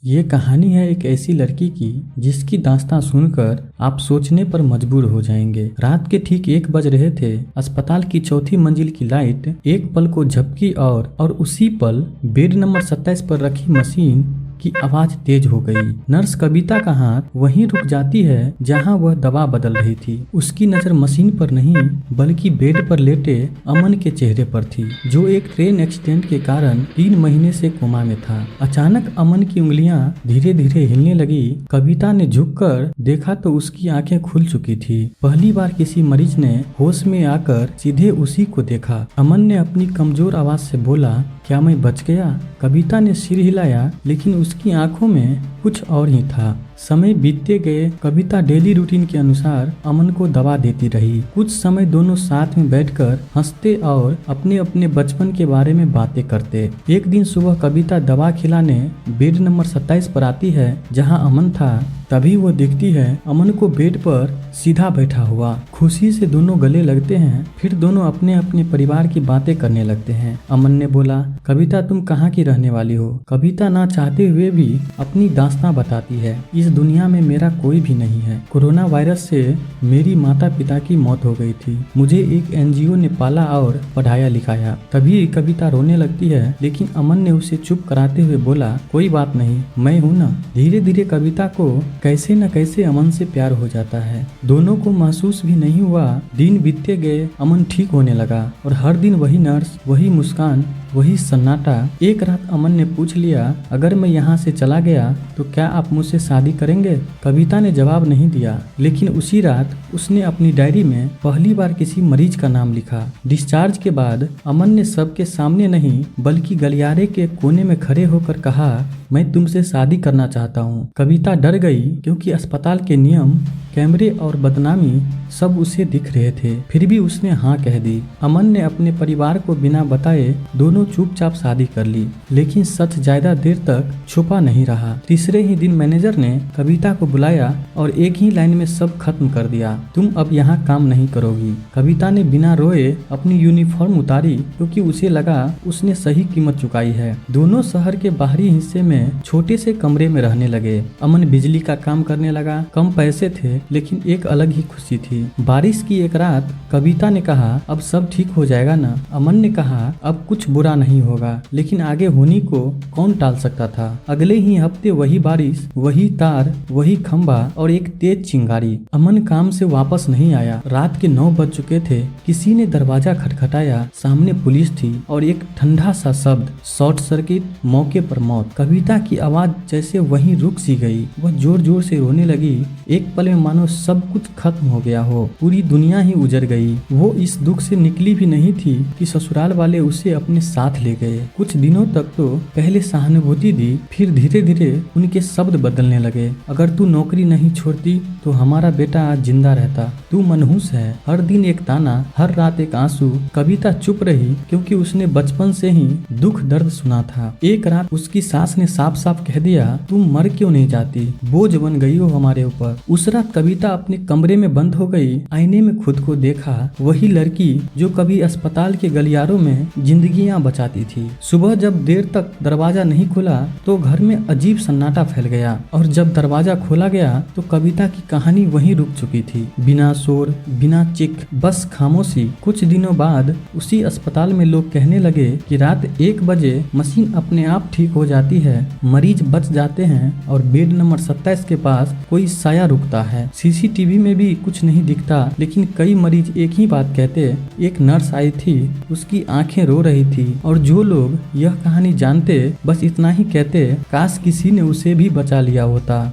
ये कहानी है एक ऐसी लड़की की जिसकी दास्तां सुनकर आप सोचने पर मजबूर हो जाएंगे। रात के ठीक 1 बज रहे थे। अस्पताल की चौथी मंजिल की लाइट एक पल को झपकी और उसी पल बेड नंबर 27 पर रखी मशीन की आवाज तेज हो गई। नर्स कविता का हाथ वहीं रुक जाती है जहां वह दवा बदल रही थी। उसकी नजर मशीन पर नहीं बल्कि बेड पर लेटे अमन के चेहरे पर थी, जो एक ट्रेन एक्सीडेंट के कारण 3 महीने से कोमा में था। अचानक अमन की उंगलियां धीरे धीरे हिलने लगी। कविता ने झुककर देखा तो उसकी आंखें खुल चुकी थी। पहली बार किसी मरीज ने होश में आकर सीधे उसी को देखा। अमन ने अपनी कमजोर आवाज से बोला, क्या मैं बच गया? कविता ने सिर हिलाया, लेकिन उसकी आंखों में कुछ और ही था। समय बीतते गए। कविता डेली रूटीन के अनुसार अमन को दवा देती रही। कुछ समय दोनों साथ में बैठकर हंसते और अपने अपने बचपन के बारे में बातें करते। एक दिन सुबह कविता दवा खिलाने बेड नंबर 27 पर आती है जहां अमन था। तभी वो देखती है अमन को बेड पर सीधा बैठा हुआ। खुशी से दोनों गले लगते हैं। फिर दोनों अपने अपने परिवार की बातें करने लगते हैं। अमन ने बोला, कविता तुम कहाँ की रहने वाली हो? कविता ना चाहते हुए भी अपनी दास्तां बताती है। इस दुनिया में मेरा कोई भी नहीं है। कोरोना वायरस से मेरी माता पिता की मौत हो गई थी। मुझे एक एनजीओ ने पाला और पढ़ाया लिखाया। तभी कविता रोने लगती है, लेकिन अमन ने उसे चुप कराते हुए बोला, कोई बात नहीं, मैं हूँ ना। धीरे धीरे कविता को कैसे न कैसे अमन से प्यार हो जाता है। दोनों को महसूस भी नहीं हुआ। दिन बीतते गए। अमन ठीक होने लगा और हर दिन वही नर्स, वही मुस्कान, वही सन्नाटा। एक रात अमन ने पूछ लिया, अगर मैं यहाँ से चला गया तो क्या आप मुझसे शादी करेंगे? कविता ने जवाब नहीं दिया, लेकिन उसी रात उसने अपनी डायरी में पहली बार किसी मरीज का नाम लिखा। डिस्चार्ज के बाद अमन ने सबके सामने नहीं बल्कि गलियारे के कोने में खड़े होकर कहा, मैं तुमसे शादी करना चाहता हूँ। कविता डर गई क्योंकि अस्पताल के नियम, कैमरे और बदनामी सब उसे दिख रहे थे। फिर भी उसने हाँ कह दी। अमन ने अपने परिवार को बिना बताए दोनों चुपचाप शादी कर ली, लेकिन सच ज्यादा देर तक छुपा नहीं रहा। तीसरे ही दिन मैनेजर ने कविता को बुलाया और एक ही लाइन में सब खत्म कर दिया, तुम अब यहाँ काम नहीं करोगी। कविता ने बिना रोए अपनी यूनिफॉर्म उतारी क्योंकि उसे लगा उसने सही कीमत चुकाई है। दोनों शहर के बाहरी हिस्से में छोटे से कमरे में रहने लगे। अमन बिजली का काम करने लगा। कम पैसे थे, लेकिन एक अलग ही खुशी थी। बारिश की एक रात कविता ने कहा, अब सब ठीक हो जाएगा ना? अमन ने कहा, अब कुछ बुरा नहीं होगा, लेकिन आगे होने को कौन टाल सकता था। अगले ही हफ्ते वही बारिश, वही तार, वही खंबा और एक तेज चिंगारी। अमन काम से वापस नहीं आया। रात के 9 बज चुके थे। किसी ने दरवाजा खटखटाया। सामने पुलिस थी और एक ठंडा सा शब्द, शॉर्ट सर्किट, मौके पर मौत। कविता की आवाज जैसे वहीं रुक सी गई। वह जोर जोर से रोने लगी। एक पल में मानो सब कुछ खत्म हो गया हो, पूरी दुनिया ही उजड़ गई। वो इस दुख से निकली भी नहीं थी कि ससुराल वाले उसे अपने साथ ले गए। कुछ दिनों तक तो पहले सहानुभूति दी, फिर धीरे धीरे उनके शब्द बदलने लगे। अगर तू नौकरी नहीं छोड़ती तो हमारा बेटा आज जिंदा रहता। तू मनहूस है। हर दिन एक ताना, हर रात एक आंसू। कविता चुप रही क्योंकि उसने बचपन से ही दुख दर्द सुना था। एक रात उसकी सास ने साफ साफ कह दिया, तुम मर क्यों नहीं जाती? बोझ बन गई हो हमारे ऊपर। उस रात कविता अपने कमरे में बंद हो गई। आईने में खुद को देखा, वही लड़की जो कभी अस्पताल के गलियारों में जिंदगियां बचाती थी। सुबह जब देर तक दरवाजा नहीं खुला तो घर में अजीब सन्नाटा फैल गया, और जब दरवाजा खोला गया तो कविता की कहानी वहीं रुक चुकी थी। बिना शोर, बिना चिक, बस खामोशी। कुछ दिनों बाद उसी अस्पताल में लोग कहने लगे कि रात 1 बजे मशीन अपने आप ठीक हो जाती है, मरीज बच जाते हैं और बेड नंबर 27 के पास कोई साया रुकता है। सीसीटीवी में भी कुछ नहीं दिखता, लेकिन कई मरीज एक ही बात कहते, एक नर्स आई थी, उसकी आंखें रो रही थी। और जो लोग यह कहानी जानते बस इतना ही कहते, काश किसी ने उसे भी बचा लिया होता।